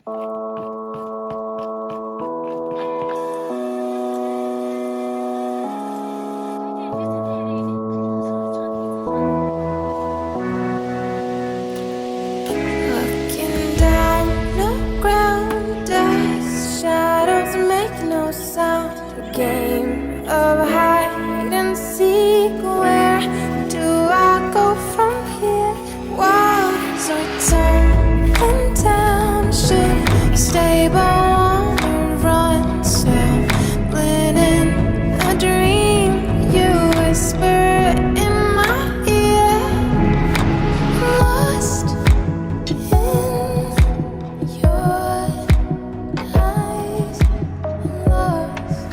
Looking down the ground as shadows make no sound. A game of hide and seek. Where do I go from here? Walls are tumbling down. Should you stay but wanna run? Stumbling in a dream. You whisper in my ear. Lost in your eyes, lost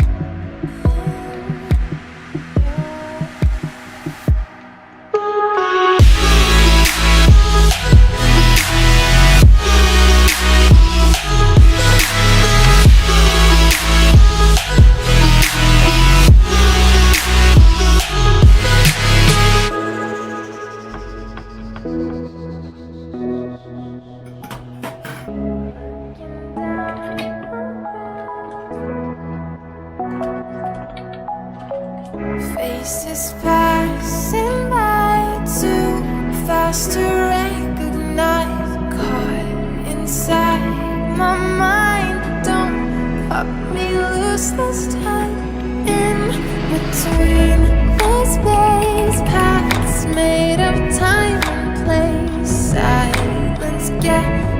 faces passing by too fast to recognize. Caught inside my mind, don't pop me loose this time. In between the space, paths made of time and place. Silence get